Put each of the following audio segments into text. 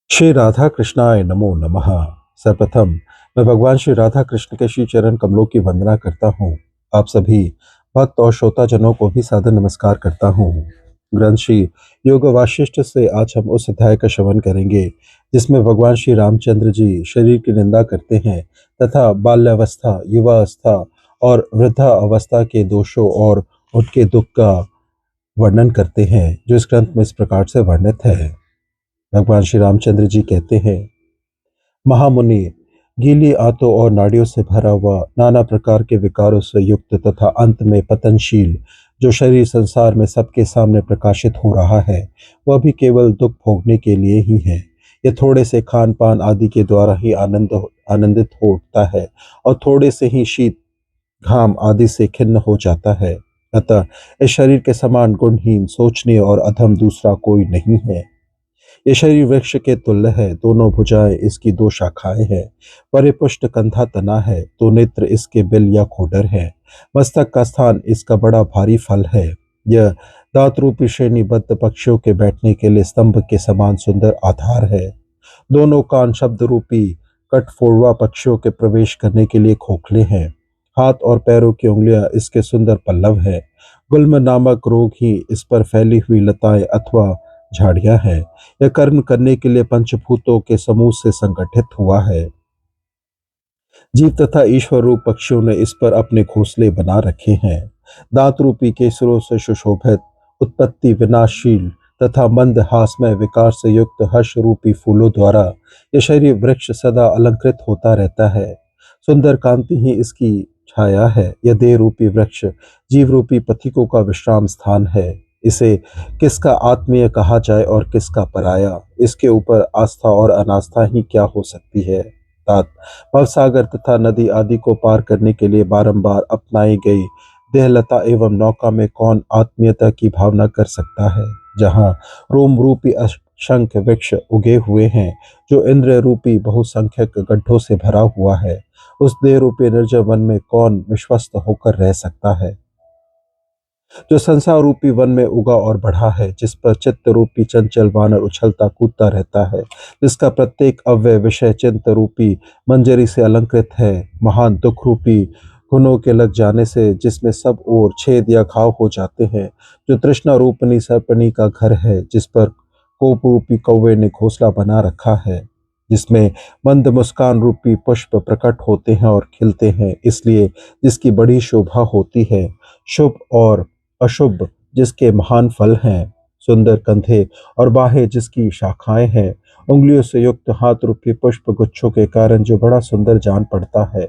श्री राधा कृष्णाय नमो नमः। सर्वप्रथम मैं भगवान श्री राधा कृष्ण के श्री चरण कमलों की वंदना करता हूँ। आप सभी भक्त और श्रोताजनों को भी सादर नमस्कार करता हूँ। ग्रंथ श्री योग वाशिष्ठ से आज हम उस अध्याय का श्रवण करेंगे जिसमें भगवान श्री रामचंद्र जी शरीर की निंदा करते हैं तथा बाल्यावस्था, युवावस्था और वृद्धा अवस्था के दोषों और उनके दुख का वर्णन करते हैं, जो इस ग्रंथ में इस प्रकार से वर्णित है। भगवान श्री रामचंद्र जी कहते हैं, महामुनि, गीली आंतों और नाड़ियों से भरा हुआ, नाना प्रकार के विकारों से युक्त तथा अंत में पतनशील जो शरीर संसार में सबके सामने प्रकाशित हो रहा है, वह भी केवल दुख भोगने के लिए ही है। यह थोड़े से खान पान आदि के द्वारा ही आनंदित हो उठता है और थोड़े से ही शीत घाम आदि से खिन्न हो जाता है। अतः इस शरीर के समान गुणहीन, सोचनीय और अधम दूसरा कोई नहीं है। ये शरीर वृक्ष के तुल्य है, दोनों भुजाएं इसकी दो शाखाएं हैं। परिपुष्ट कंधा तना है, दो नेत्र इसके बिल या खोडर है। मस्तक का स्थान इसका बड़ा भारी फल है। यह दांत रूपी श्रेणीबद्ध पक्षियों के बैठने के लिए स्तंभ के समान सुंदर आधार है। दोनों कान शब्द रूपी कटफोड़वा पक्षियों के प्रवेश करने के लिए खोखले हैं। हाथ और पैरों की उंगलियां इसके सुंदर पल्लव है। गुल्म नामक रोग ही इस पर फैली हुई लताएं अथवा झाड़ियां हैं। यह कर्म करने के लिए पंचभूतों के समूह से संगठित हुआ है। जीव तथा ईश्वर रूप पक्षियों ने इस पर अपने घोंसले बना रखे हैं। दांत रूपी केसरों से सुशोभित, उत्पत्ति विनाशशील तथा मंद हासमय विकार से युक्त हर्ष रूपी फूलों द्वारा यह शरीर वृक्ष सदा अलंकृत होता रहता है। सुंदर कांति ही इसकी छाया है। यह देह रूपी वृक्ष जीव रूपी पथिकों का विश्राम स्थान है। इसे किसका आत्मीय कहा जाए और किसका पराया, इसके ऊपर आस्था और अनास्था ही क्या हो सकती है। भवसागर तथा नदी आदि को पार करने के लिए बारंबार अपनाई गई देहलता एवं नौका में कौन आत्मीयता की भावना कर सकता है। जहाँ रोम रूपी शंख वृक्ष उगे हुए हैं, जो इंद्र रूपी बहुसंख्यक गड्ढों से भरा हुआ है, उस देह रूपी निर्जन वन में कौन विश्वस्त होकर रह सकता है। जो संसार रूपी वन में उगा और बढ़ा है, जिस पर चित्त रूपी चंचल वानर उछलता कूदता रहता है, जिसका प्रत्येक अव्यय विषय चिंत रूपी मंजरी से अलंकृत है, महान दुख रूपी गुणों के लग जाने से जिसमें सब ओर छेद या घाव हो जाते हैं, जो तृष्णा रूपनी सर्पणी का घर है, जिस पर कोप रूपी कौवे ने घोंसला बना रखा है, जिसमें मंद मुस्कान रूपी पुष्प प्रकट होते हैं और खिलते हैं, इसलिए जिसकी बड़ी शोभा होती है, शुभ और अशुभ जिसके महान फल हैं, सुंदर कंधे और बाहें जिसकी शाखाएं हैं, उंगलियों से युक्त हाथ रूपी पुष्प गुच्छों के कारण जो बड़ा सुंदर जान पड़ता है,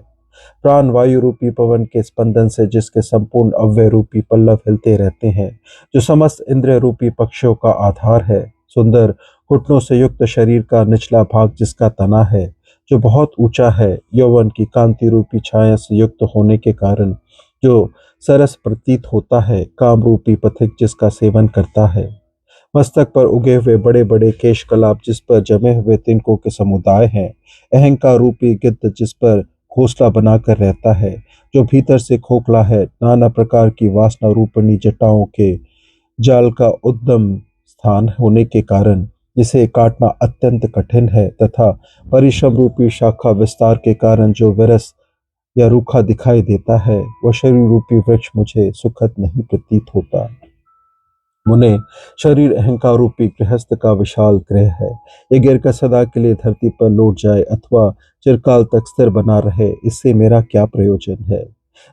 प्राण वायु रूपी पवन के स्पंदन से जिसके संपूर्ण अव्यय रूपी पल्लव हिलते रहते हैं, जो समस्त इंद्रिय रूपी पक्षियों का आधार है, सुंदर घुटनों से युक्त शरीर का निचला भाग जिसका तना है, जो बहुत ऊंचा है, यौवन की कांति रूपी छाया से युक्त होने के कारण जो सरस प्रतीत होता है, काम रूपी पथिक जिसका सेवन करता है, मस्तक पर उगे हुए बड़े बड़े केश कलाप जिस पर जमे हुए तिनकों के समुदाय हैं, अहंकार रूपी गिद्ध जिस पर घोंसला बनाकर रहता है, जो भीतर से खोखला है, नाना प्रकार की वासना रूपणी जटाओं के जाल का उद्दम स्थान होने के कारण जिसे काटना अत्यंत कठिन है, तथा परिश्रम रूपी शाखा विस्तार के कारण जो विरस या रूखा दिखाई देता है, वह शरीर रूपी वृक्ष मुझे सुखद नहीं प्रतीत होता। मुने, शरीर अहंकार रूपी गृहस्थ का विशाल गृह है। ये गिर कर सदा के लिए धरती पर लौट जाए अथवा चिरकाल तक स्थिर बना रहे, इससे मेरा क्या प्रयोजन है।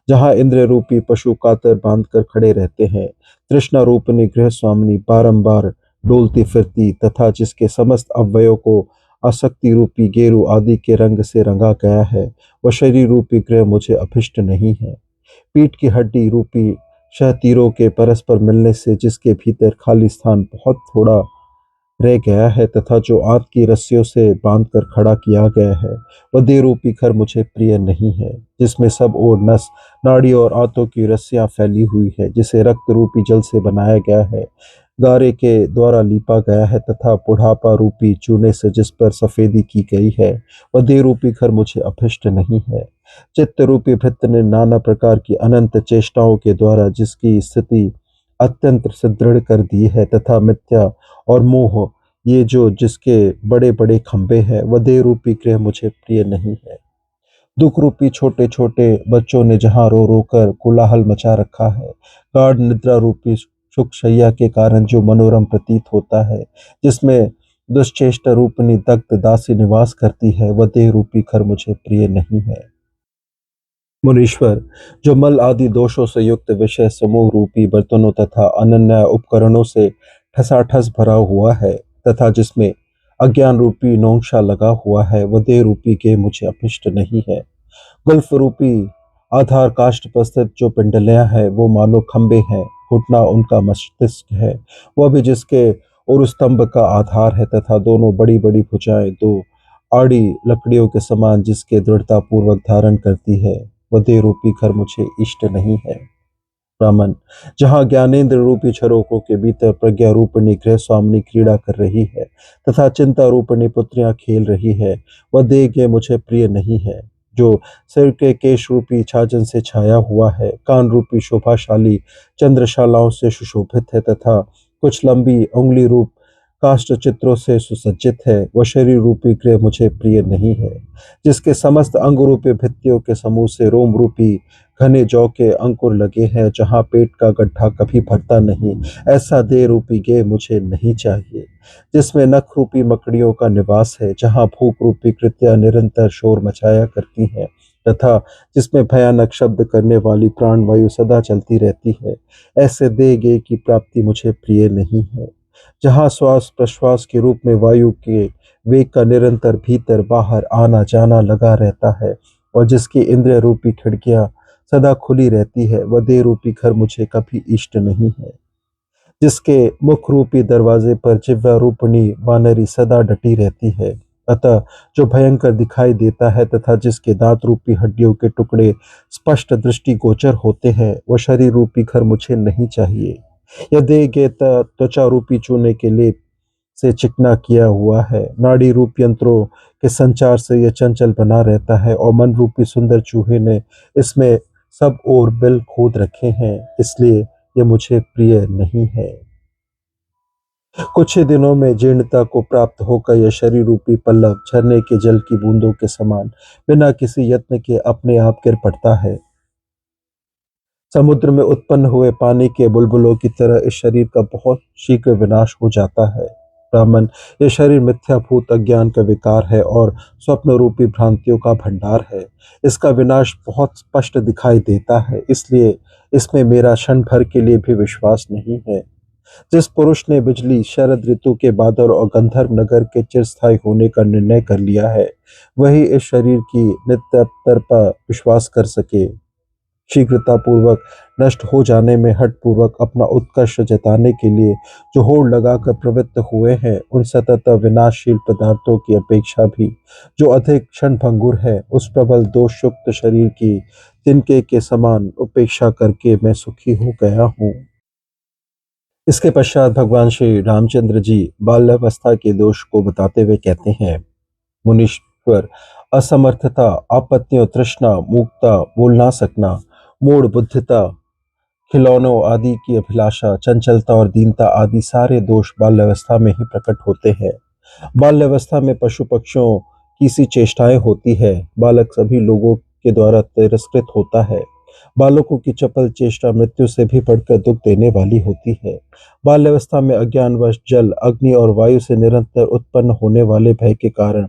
जहाँ इंद्र रूपी पशु कातर बांध कर खड़े रहते हैं, तृष्णा रूपनी गृह स्वामिनी बारंबार डोलती फिरती तथा जिसके समस्त अवयवों को आसक्ति रूपी गेरू आदि के रंग से रंगा गया है, वह शरीर रूपी गृह मुझे अभिष्ट नहीं है। पीठ की हड्डी रूपी शहतीरों के परस्पर मिलने से जिसके भीतर खाली स्थान बहुत थोड़ा रह गया है तथा जो आंत की रस्सियों से बांधकर खड़ा किया गया है, वह देह रूपी घर मुझे प्रिय नहीं है, जिसमें सब ओर नस नाड़ी और आंतों की रस्सियां फैली हुई है, जिसे रक्त रूपी जल से बनाया गया है, गारे के द्वारा लीपा गया है तथा बुढ़ापा रूपी चूने से जिस पर सफेदी की गई है, वह देह रूपी घर मुझे अभिष्ट नहीं है। चित्त रूपी भृत्य ने नाना प्रकार की अनंत चेष्टाओं के द्वारा जिसकी स्थिति अत्यंत सुदृढ़ कर दी है तथा मिथ्या और मोह ये जो जिसके बड़े बड़े खंबे हैं, वह देह रूपी गृह मुझे प्रिय नहीं है। दुख रूपी छोटे छोटे बच्चों ने जहाँ रो रो कर कोलाहल मचा रखा है, गाढ़ निद्रा रूपी सुख शैया के कारण जो मनोरम प्रतीत होता है, जिसमें दुश्चेष्टा रूपनी दग्ध दासी निवास करती है, वह देह रूपी घर मुझे प्रिय नहीं है। मुनीश्वर, जो मल आदि दोषों से युक्त विषय समूह रूपी बर्तनों तथा अनन्य उपकरणों से ठसाठस भरा हुआ है तथा जिसमें अज्ञान रूपी नोंगशा लगा हुआ है, वह देह रूपी के मुझे अभिष्ट नहीं है। गुल्फ रूपी आधार काष्ठ पर स्थित जो पिंडलियां हैं, वो मानो खंबे हैं, घुटना उनका मस्तिष्क है, वह भी जिसके और स्तंभ का आधार है तथा दोनों बड़ी बड़ी भुजाएं दो आड़ी लकड़ियों के समान जिसके दृढ़ता पूर्वक धारण करती है, वह देह रूपी घर मुझे इष्ट नहीं है। ब्राह्मण, जहाँ ज्ञानेंद्र रूपी झरोखों के भीतर प्रज्ञा रूपिणी गृह स्वामिनी क्रीड़ा कर रही है तथा चिंता रूपिणी पुत्रियां खेल रही है, वह देह के मुझे प्रिय नहीं है। जो सिर के केश रूपी छाजन से छाया हुआ है, कान रूपी शोभाशाली चंद्रशालाओं से सुशोभित है तथा कुछ लंबी उंगली रूप काष्ठ चित्रों से सुसज्जित है, वह शरीर रूपी गृह मुझे प्रिय नहीं है। जिसके समस्त अंग रूपी भित्तियों के समूह से रोम रूपी घने जौ के अंकुर लगे हैं, जहाँ पेट का गड्ढा कभी भरता नहीं, ऐसा देह रूपी गेह मुझे नहीं चाहिए। जिसमें नख रूपी मकड़ियों का निवास है, जहाँ भूख रूपी कृत्या निरंतर शोर मचाया करती हैं तथा जिसमें भयानक शब्द करने वाली प्राणवायु सदा चलती रहती है, ऐसे देह गेह की प्राप्ति मुझे प्रिय नहीं है। जहाँ श्वास प्रश्वास के रूप में वायु के वेग का निरंतर भीतर बाहर आना जाना लगा रहता है और जिसकी इंद्रिय रूपी खिड़कियां सदा खुली रहती है, वह देह रूपी घर मुझे कभी इष्ट नहीं है। जिसके मुख रूपी दरवाजे पर जिह्वा रूपणी वानरी सदा डटी रहती है, अतः जो भयंकर दिखाई देता है तथा जिसके दांत रूपी हड्डियों के टुकड़े स्पष्ट दृष्टिगोचर होते हैं, वह शरीर रूपी घर मुझे नहीं चाहिए। यह देह के त्वचा रूपी चूने के लेप से चिकना किया हुआ है, नाड़ी रूप यंत्रों के संचार से यह चंचल बना रहता है और मन रूपी सुंदर चूहे ने इसमें सब और बिल खोद रखे हैं, इसलिए यह मुझे प्रिय नहीं है। कुछ ही दिनों में जीर्णता को प्राप्त होकर यह शरीर रूपी पल्लव झरने के जल की बूंदों के समान बिना किसी यत्न के अपने आप गिर पड़ता है। समुद्र में उत्पन्न हुए पानी के बुलबुलों की तरह इस शरीर का बहुत शीघ्र विनाश हो जाता है। ब्राह्मण, यह शरीर मिथ्याभूत अज्ञान का विकार है और स्वप्न रूपी भ्रांतियों का भंडार है। इसका विनाश बहुत स्पष्ट दिखाई देता है, इसलिए इसमें मेरा क्षण भर के लिए भी विश्वास नहीं है। जिस पुरुष ने बिजली, शरद ऋतु के बादल और गंधर्व नगर के चिरस्थायी होने का निर्णय कर लिया है, वही इस शरीर की नित्यतर पर विश्वास कर सके। शीघ्रतापूर्वक नष्ट हो जाने में हठपूर्वक अपना उत्कर्ष जताने के लिए जो होड़ लगाकर प्रवृत्त हुए हैं, उन सतत विनाशशील पदार्थों की अपेक्षा भी जो अधिक क्षणभंगुर है, उस प्रबल दोषयुक्त शरीर की तिनके के समान उपेक्षा करके मैं सुखी हो गया हूँ। इसके पश्चात भगवान श्री रामचंद्र जी बाल्यावस्था के दोष को बताते हुए कहते हैं, मुनीश्वर, असमर्थता, आपत्तियों, तृष्णा, मूकता, बोल ना सकना, मूढ़ बुद्धिता, खिलौनों आदि की अभिलाषा, चंचलता और दीनता आदि सारे दोष बाल्यावस्था में ही प्रकट होते हैं। बाल्यावस्था में पशु पक्षियों की सी चेष्टाएं होती है। बालक सभी लोगों के द्वारा तिरस्कृत होता है। बालकों की चपल चेष्टा मृत्यु से भी बढ़कर दुख देने वाली होती है। बाल्यावस्था में अज्ञानवश जल, अग्नि और वायु से निरंतर उत्पन्न होने वाले भय के कारण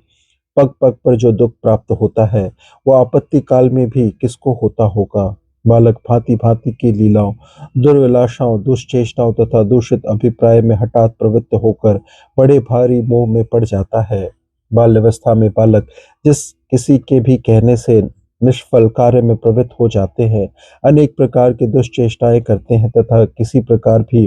पग पग पर जो दुख प्राप्त होता है, वह आपत्ति काल में भी किसको होता होगा। बालक भांति भांति की लीलाओं, दुर्विलासाओं, दुष्चेष्टाओं तथा दूषित अभिप्राय में हठात प्रवृत्त होकर बड़े भारी मोह में पड़ जाता है। बाल्यावस्था में बालक जिस किसी के भी कहने से निष्फल कार्य में प्रवृत्त हो जाते हैं, अनेक प्रकार की दुष्चेष्टाएं करते हैं तथा किसी प्रकार भी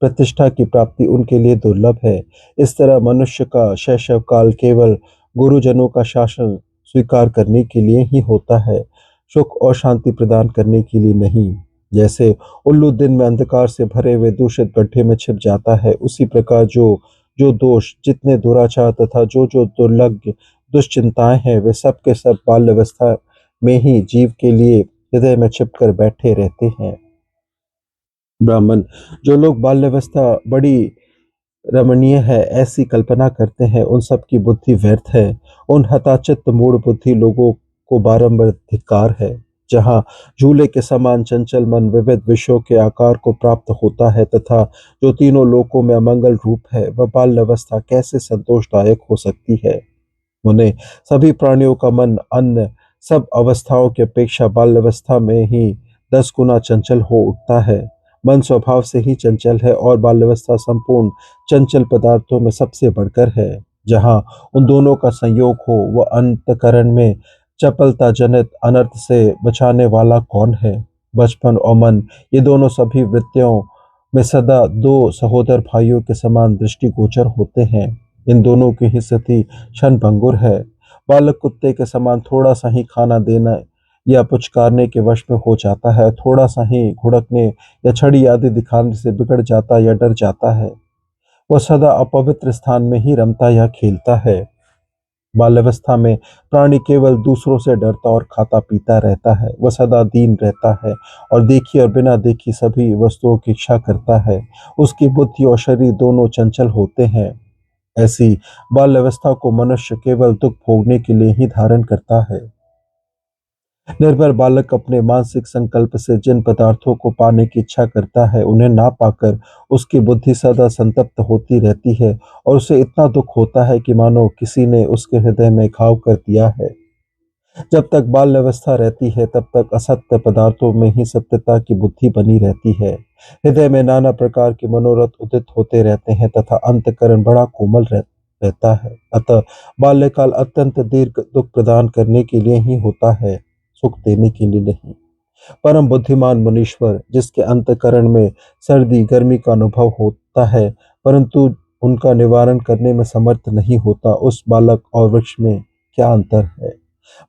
प्रतिष्ठा की प्राप्ति उनके लिए दुर्लभ है। इस तरह मनुष्य का शैशव काल केवल गुरुजनों का शासन स्वीकार करने के लिए ही होता है, सुख और शांति प्रदान करने के लिए नहीं। जैसे उल्लू दिन में अंधकार से भरे हुए दूषित गड्ढे में छिप जाता है, उसी प्रकार जो जो दोष, जितने दुराचार तथा जो जो दुर्लभ दुश्चिंताएं हैं, वे सब के सब बाल्यावस्था में ही जीव के लिए हृदय में छिपकर बैठे रहते हैं। ब्राह्मण, जो लोग बाल्यावस्था बड़ी रमणीय है ऐसी कल्पना करते हैं, उन सब की बुद्धि व्यर्थ है। उन हताचित्त मूढ़ बुद्धि लोगों को बारंबार धिक्कार है। जहाँ झूले के समान चंचल मन विविध विषयों के आकार को प्राप्त होता है तथा जो तीनों लोकों में अमंगल रूप है, वह बाल्यावस्था कैसे संतोषदायक हो सकती है। उन्हें सभी प्राणियों का मन अन्य सब अवस्थाओं की अपेक्षा बाल्यावस्था में ही 10 गुना चंचल हो उठता है। मन स्वभाव से ही चंचल है और बाल्यावस्था संपूर्ण चंचल पदार्थों में सबसे बढ़कर है। जहाँ उन दोनों का संयोग हो, वह अंतकरण में चपलता जनित अनर्थ से बचाने वाला कौन है। बचपन और मन, ये दोनों सभी वृत्तियों में सदा दो सहोदर भाइयों के समान दृष्टिगोचर होते हैं। इन दोनों की ही स्थिति क्षणभंगुर है। बालक कुत्ते के समान थोड़ा सा ही खाना देना या पुचकारने के वश में हो जाता है, थोड़ा सा ही घुड़कने या छड़ी आदि दिखाने से बिगड़ जाता या डर जाता है। वह सदा अपवित्र स्थान में ही रमता या खेलता है। बाल्यावस्था में प्राणी केवल दूसरों से डरता और खाता पीता रहता है। वह सदा दीन रहता है और देखी और बिना देखी सभी वस्तुओं की इच्छा करता है। उसकी बुद्धि और शरीर दोनों चंचल होते हैं। ऐसी बाल्यावस्था को मनुष्य केवल दुख भोगने के लिए ही धारण करता है। निर्भर बालक अपने मानसिक संकल्प से जिन पदार्थों को पाने की इच्छा करता है, उन्हें ना पाकर उसकी बुद्धि सदा संतप्त होती रहती है और उसे इतना दुख होता है कि मानो किसी ने उसके हृदय में घाव कर दिया है। जब तक बाल्यावस्था रहती है, तब तक असत्य पदार्थों में ही सत्यता की बुद्धि बनी रहती है। हृदय में नाना प्रकार के मनोरथ उदित होते रहते हैं तथा अंतःकरण बड़ा कोमल रहता है। अतः बाल्यकाल अत्यंत दीर्घ दुख प्रदान करने के लिए ही होता है, सुख देने के लिए नहीं। परम बुद्धिमान मुनीश्वर, जिसके अंतःकरण में सर्दी गर्मी का अनुभव होता है परंतु उनका निवारण करने में समर्थ नहीं होता, उस बालक और वृक्ष में क्या अंतर है।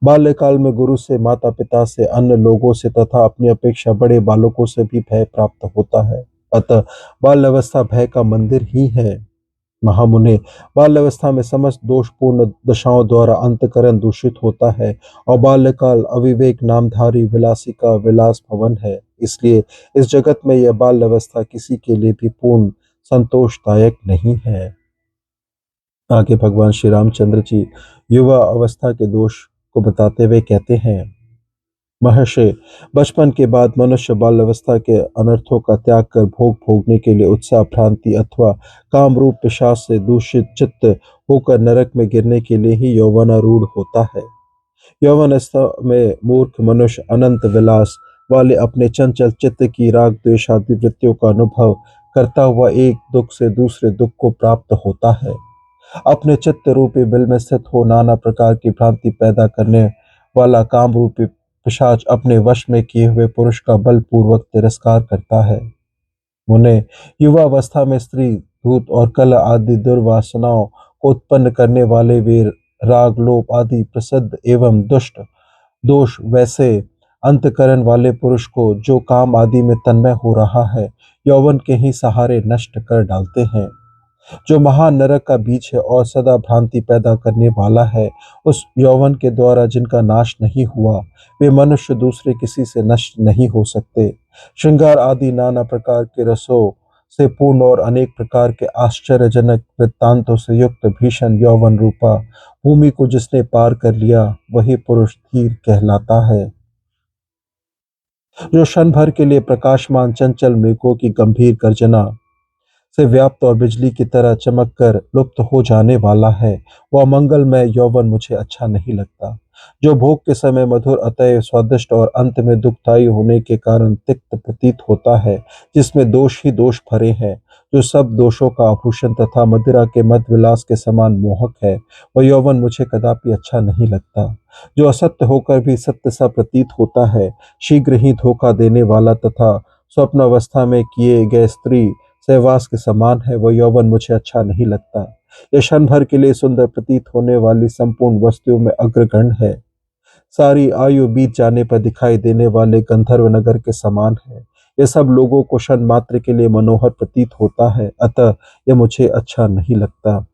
बाल्यकाल में गुरु से, माता पिता से, अन्य लोगों से तथा अपनी अपेक्षा बड़े बालकों से भी भय प्राप्त होता है। अतः बाल्यावस्था भय का मंदिर ही है। महामुने, बाल्यावस्था में समस्त दोषपूर्ण दशाओं द्वारा अंतकरण दूषित होता है और बाल्यकाल अविवेक नामधारी विलासी का विलास भवन है। इसलिए इस जगत में यह बाल्यावस्था किसी के लिए भी पूर्ण संतोषदायक नहीं है। आगे भगवान श्री रामचंद्र जी युवा अवस्था के दोष को बताते हुए कहते हैं, महर्षि, बचपन के बाद मनुष्य बाल्यावस्था के अनर्थों का त्याग कर भोग भोगने के लिए उत्साह, भ्रांति अथवा काम रूप पिशाच से दूषित चित्त होकर नरक में गिरने के लिए ही यौवनारूढ़ होता है। यौवनावस्था में मूर्ख मनुष्य अनंत विलास वाले अपने चंचल चित्त की राग द्वेष आदि वृत्तियों का अनुभव करता हुआ एक दुख से दूसरे दुख को प्राप्त होता है। अपने चित्त रूपी बिल में स्थित हो नाना प्रकार की भ्रांति पैदा करने वाला काम रूपी पिशाच अपने वश में किए हुए पुरुष का बलपूर्वक तिरस्कार करता है। उन्हें युवावस्था में स्त्री, धूत और कलह आदि दुर्वासनाओं को उत्पन्न करने वाले वे राग, लोभ आदि प्रसिद्ध एवं दुष्ट दोष वैसे अंतकरण वाले पुरुष को, जो काम आदि में तन्मय हो रहा है, यौवन के ही सहारे नष्ट कर डालते हैं। जो महान नरक का बीज है और सदा भ्रांति पैदा करने वाला है, उस यौवन के द्वारा जिनका नाश नहीं हुआ, वे मनुष्य दूसरे किसी से नष्ट नहीं हो सकते। श्रृंगार आदि नाना प्रकार के रसों से पूर्ण और अनेक प्रकार के आश्चर्यजनक वृत्तांतों से युक्त भीषण यौवन रूपा भूमि को जिसने पार कर लिया, वही पुरुष धीर कहलाता है। जो क्षण भर के लिए प्रकाशमान चंचल मेघों की गंभीर गर्जना से व्याप्त और बिजली की तरह चमक कर लुप्त हो जाने वाला है, वह मंगलमय यौवन मुझे अच्छा नहीं लगता। जो भोग के समय मधुर, अतएव स्वादिष्ट और अंत में दुखदायी होने के कारण तिक्त प्रतीत होता है, जिसमें दोष ही दोष भरे हैं, जो सब दोषों का आभूषण तथा मदिरा के मद विलास के समान मोहक है, वह यौवन मुझे कदापि अच्छा नहीं लगता। जो असत्य होकर भी सत्य सा प्रतीत होता है, शीघ्र ही धोखा देने वाला तथा स्वप्न अवस्था में किए गए स्त्री सहवास के समान है, वह यौवन मुझे अच्छा नहीं लगता। यह क्षण भर के लिए सुंदर प्रतीत होने वाली संपूर्ण वस्तुओं में अग्रगण्य है। सारी आयु बीत जाने पर दिखाई देने वाले गंधर्व नगर के समान है। यह सब लोगों को क्षण मात्र के लिए मनोहर प्रतीत होता है, अतः यह मुझे अच्छा नहीं लगता।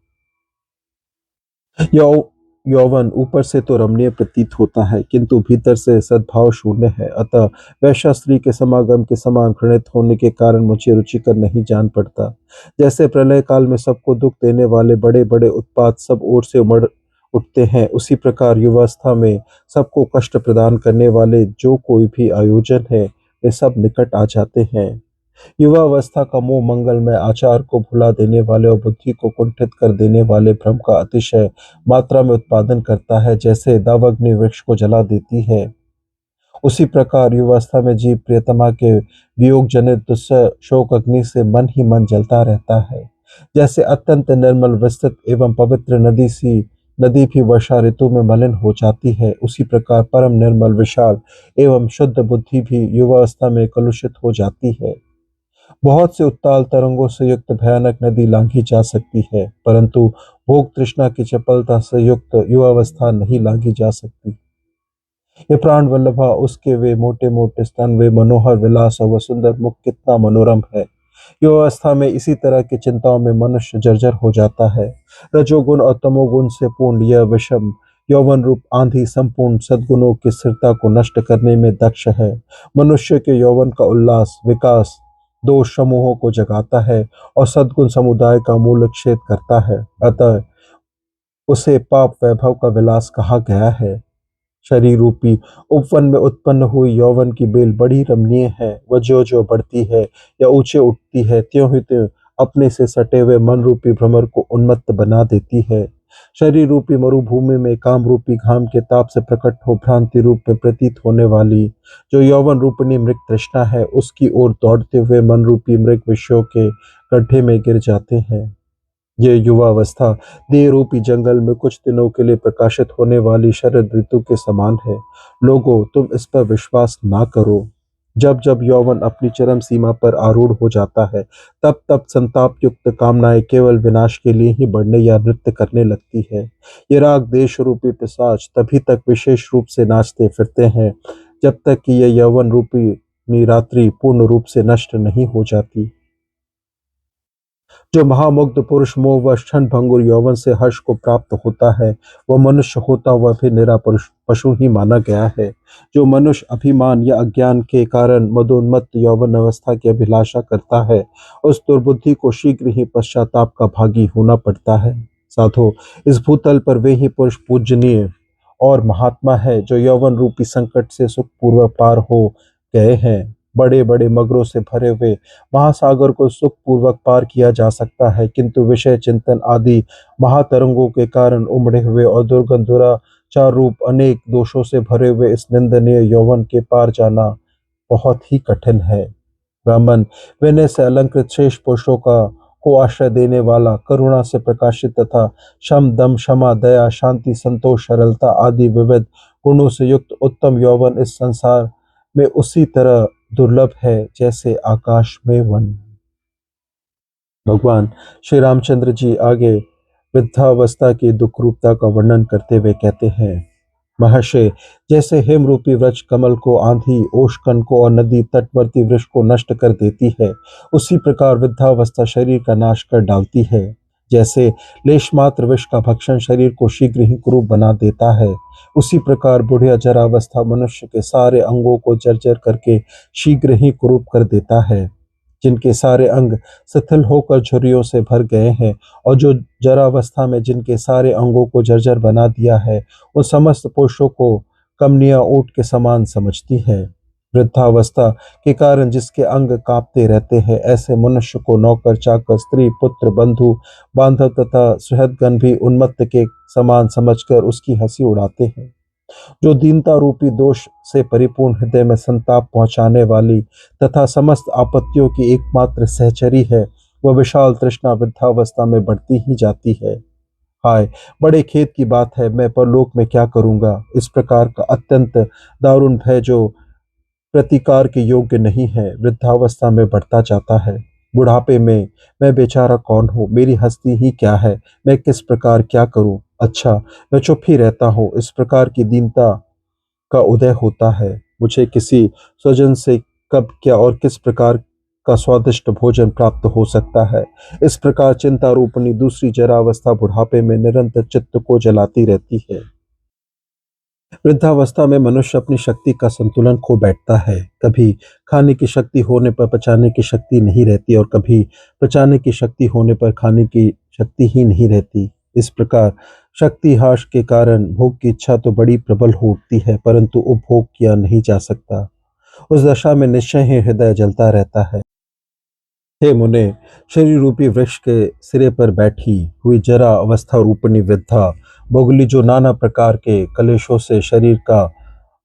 यह यौवन ऊपर से तो रमणीय प्रतीत होता है, किंतु भीतर से सद्भाव शून्य है। अतः वैश्या स्त्री के समागम के समान घृणित होने के कारण मुझे रुचिकर नहीं जान पड़ता। जैसे प्रलय काल में सबको दुख देने वाले बड़े बड़े उत्पात सब ओर से उमड़ उठते हैं, उसी प्रकार युवावस्था में सबको कष्ट प्रदान करने वाले जो कोई भी आयोजन है, वे सब निकट आ जाते हैं। युवावस्था का मोह मंगलमय आचार को भुला देने वाले और बुद्धि को कुंठित कर देने वाले भ्रम का अतिशय मात्रा में उत्पादन करता है। जैसे दावाग्नि वृक्ष को जला देती है, उसी प्रकार युवावस्था में जीव प्रियतमा के वियोग जनित दुस्सह शोक अग्नि से मन ही मन जलता रहता है। जैसे अत्यंत निर्मल विस्तृत एवं पवित्र नदी भी वर्षा ऋतु में मलिन हो जाती है, उसी प्रकार परम निर्मल विशाल एवं शुद्ध बुद्धि भी युवावस्था में कलुषित हो जाती है। बहुत से उत्ताल तरंगों से युक्त भयानक नदी लांघी जा सकती है, परंतु भोग तृष्णा की चपलता से युक्त युवावस्था नहीं लांघी जा सकती। ये प्राण वल्लभा, उसके वे मोटे मोटे स्तन, वे मनोहर विलास और वह सुंदर मुख कितना मनोरम है। युवावस्था में इसी तरह की चिंताओं में मनुष्य जर्जर हो जाता है। रजोगुण और तमोगुण से पूर्ण यह विषम यौवन रूप आंधी संपूर्ण सद्गुणों की स्थिरता को नष्ट करने में दक्ष है। मनुष्य के यौवन का उल्लास विकास दोष समूहों को जगाता है और सद्गुण समुदाय का मूल छेद करता है। अतः उसे पाप वैभव का विलास कहा गया है। शरीर रूपी उपवन में उत्पन्न हुई यौवन की बेल बड़ी रमणीय है। वह जो जो बढ़ती है या ऊंचे उठती है, त्यों ही त्यों अपने से सटे हुए मन रूपी भ्रमर को उन्मत्त बना देती है। शरीर रूपी मरुभूमि में काम रूपी घाम के ताप से प्रकट हो भ्रांति रूप में प्रतीत होने वाली जो यौवन रूपणी मृग तृष्णा है, उसकी ओर दौड़ते हुए मन रूपी मृग विषयों के गड्ढे में गिर जाते हैं। ये युवावस्था देह रूपी जंगल में कुछ दिनों के लिए प्रकाशित होने वाली शरद ऋतु के समान है। लोगों, तुम इस पर विश्वास ना करो। जब जब यौवन अपनी चरम सीमा पर आरूढ़ हो जाता है, तब तब संताप युक्त कामनाएं केवल विनाश के लिए ही बढ़ने या नृत्य करने लगती है। ये राग देश रूपी पिशाच तभी तक विशेष रूप से नाचते फिरते हैं, जब तक कि यह यौवन रूपी रात्रि पूर्ण रूप से नष्ट नहीं हो जाती। जो महामुग्ध पुरुष मोहवश क्षण भंगुर यौवन से हर्ष को प्राप्त होता है, वह मनुष्य होता हुआ भी निरा पशु ही माना गया है। जो मनुष्य अभिमान या अज्ञान के कारण मदोन्मत्त यौवन अवस्था की अभिलाषा करता है, उस दुर्बुद्धि को शीघ्र ही पश्चाताप का भागी होना पड़ता है। साधो, इस भूतल पर वे ही पुरुष पूजनीय और महात्मा है जो यौवन रूपी संकट से सुखपूर्वक पार हो गए हैं। बड़े बड़े मगरों से भरे हुए महासागर को सुखपूर्वक पार किया जा सकता है, किंतु विषय चिंतन आदि महातरंगों के कारण उमड़े हुए और दुर्गंध दुराचार रूप अनेक दोषों से भरे हुए इस निंदनीय यौवन के पार जाना बहुत ही कठिन है। ब्राह्मण, विनय से अलंकृत श्रेष्ठ पुरुषों का को आश्रय देने वाला, करुणा से प्रकाशित तथा शम दम क्षमा दया शांति संतोष सरलता आदि विविध गुणों से युक्त उत्तम यौवन इस संसार में उसी तरह दुर्लभ है जैसे आकाश में वन। भगवान श्री रामचंद्र जी आगे वृद्धावस्था की दुख रूपता का वर्णन करते हुए कहते हैं, महर्षि, जैसे हेम रूपी वृक्ष कमल को आंधी ओशकन को और नदी तटवर्ती वृक्ष को नष्ट कर देती है, उसी प्रकार वृद्धावस्था शरीर का नाश कर डालती है। जैसे लेश मात्र विष का भक्षण शरीर को शीघ्र ही कुरूप बना देता है, उसी प्रकार बुढ़िया जरावस्था मनुष्य के सारे अंगों को जर्जर करके शीघ्र ही कुरूप कर देता है। जिनके सारे अंग शिथिल होकर झुर्रियों से भर गए हैं और जो जरावस्था में जिनके सारे अंगों को जर्जर बना दिया है, उन समस्त पुरुषों को कमनियां ऊंट के समान समझती है। वृद्धावस्था के कारण जिसके अंग कांपते रहते हैं, ऐसे मनुष्य को नौकर चाकर स्त्री पुत्र बंधु बांधव तथा सुहृदगण भी उन्मत्त के समान समझकर उसकी हंसी उड़ाते हैं। जो दीनता रूपी दोष से परिपूर्ण हृदय में संताप पहुंचाने वाली तथा समस्त आपत्तियों की एकमात्र सहचरी है, वह विशाल तृष्णा वृद्धावस्था में बढ़ती ही जाती है। हाय, बड़े खेद की बात है, मैं परलोक में क्या करूंगा। इस प्रकार का अत्यंत दारुण भय जो प्रतिकार के योग्य नहीं है, वृद्धावस्था में बढ़ता जाता है। बुढ़ापे में मैं बेचारा कौन हूँ, मेरी हस्ती ही क्या है, मैं किस प्रकार क्या करूं। अच्छा, मैं चुप ही रहता हूँ। इस प्रकार की दीनता का उदय होता है। मुझे किसी स्वजन से कब क्या और किस प्रकार का स्वादिष्ट भोजन प्राप्त हो सकता है। इस प्रकार चिंता रूपणी दूसरी जरावस्था बुढ़ापे में निरंतर चित्त को जलाती रहती है। वृद्धावस्था में मनुष्य अपनी शक्ति का संतुलन खो बैठता है। कभी खाने की शक्ति होने पर पचाने की शक्ति नहीं रहती और कभी पचाने की शक्ति होने पर खाने की शक्ति ही नहीं रहती। इस प्रकार शक्ति ह्रास के कारण भोग की इच्छा तो बड़ी प्रबल हो उठती है, परंतु उपभोग किया नहीं जा सकता। उस दशा में निश्चय ही हृदय जलता रहता है। हे मुने, शरीर रूपी वृक्ष के सिरे पर बैठी हुई जरा अवस्था रूपणी वृद्धा बोगली जो नाना प्रकार के कलेशों से शरीर का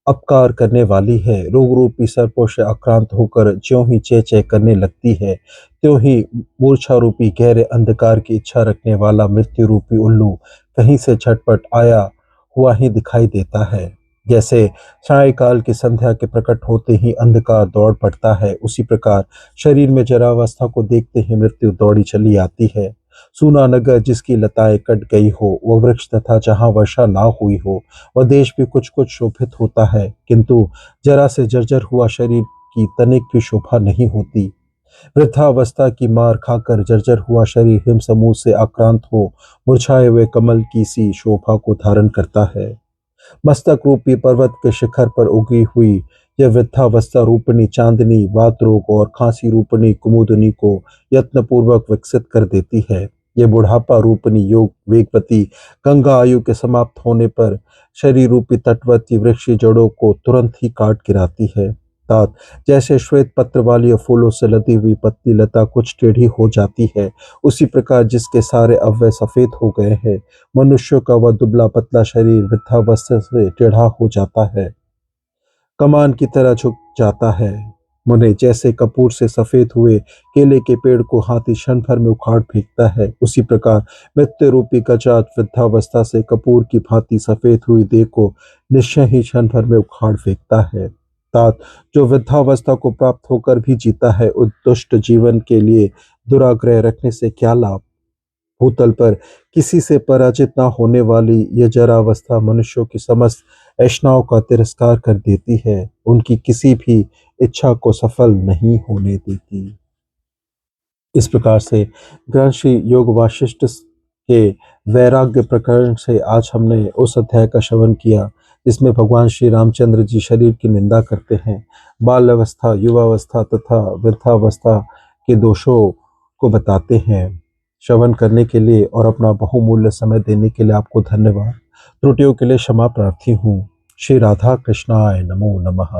अपकार करने वाली है, रोग रूपी सर्पों से आक्रांत होकर ज्यों ही चे चे करने लगती है, त्यों ही मूर्छा रूपी गहरे अंधकार की इच्छा रखने वाला मृत्यु रूपी उल्लू कहीं से झटपट आया हुआ ही दिखाई देता है। जैसे सायकाल की संध्या के प्रकट होते ही अंधकार दौड़ पड़ता है, उसी प्रकार शरीर में जरावस्था को देखते ही मृत्यु दौड़ी चली आती है। सूना नगर जिसकी लताएं कट गई हो, वह वृक्ष तथा जहाँ वर्षा ना हुई हो, वह देश भी कुछ कुछ शोभित होता है, किंतु जरा से जर्जर हुआ शरीर की तनिक भी शोभा नहीं होती। वृद्धावस्था की मार खाकर जर्जर हुआ शरीर हिम समूह से आक्रांत हो मुरझाए हुए कमल की सी शोभा को धारण करता है। मस्तक रूपी पर्वत के शिखर पर उगी हुई यह वृद्धावस्था रूपणी चांदनी वात रोग और खांसी रूपणी कुमुदनी को यत्नपूर्वक विकसित कर देती है। यह बुढ़ापा रूपणी योग वेगवती गंगा आयु के समाप्त होने पर शरीर रूपी तटवर्ती वृक्ष जड़ों को तुरंत ही काट गिराती है। तात जैसे श्वेत पत्र वाली फूलों से लदी हुई पत्ती लता कुछ टेढ़ी हो जाती है, उसी प्रकार जिसके सारे अवयव सफेद हो गए हैं, मनुष्य का वह दुबला पतला शरीर वृद्धावस्था से टेढ़ा हो जाता है, कमान की तरह झुक जाता है। मुने, जैसे कपूर से सफेद हुए केले के पेड़ को हाथी क्षण भर में उखाड़ फेंकता है, उसी प्रकार मृत्यु रूपी गजात वृद्धावस्था से कपूर की भांति सफेद हुई देह को निश्चय ही क्षण भर में उखाड़ फेंकता है। तात जो वृद्धावस्था को प्राप्त होकर भी जीता है, उस दुष्ट जीवन के लिए दुराग्रह रखने से क्या लाभ। भूतल पर किसी से पराजित न होने वाली यह जरावस्था मनुष्यों की समस्त ऐष्णाओं का तिरस्कार कर देती है, उनकी किसी भी इच्छा को सफल नहीं होने देती। इस प्रकार से ग्रंथि योग वाशिष्ठ के वैराग्य प्रकरण से आज हमने उस अध्याय का श्रवण किया जिसमें भगवान श्री रामचंद्र जी शरीर की निंदा करते हैं, बाल अवस्था, युवावस्था तथा वृद्धावस्था के दोषों को बताते हैं। श्रवण करने के लिए और अपना बहुमूल्य समय देने के लिए आपको धन्यवाद। त्रुटियों के लिए क्षमा प्रार्थी हूँ। श्री राधा कृष्णाय नमो नमः।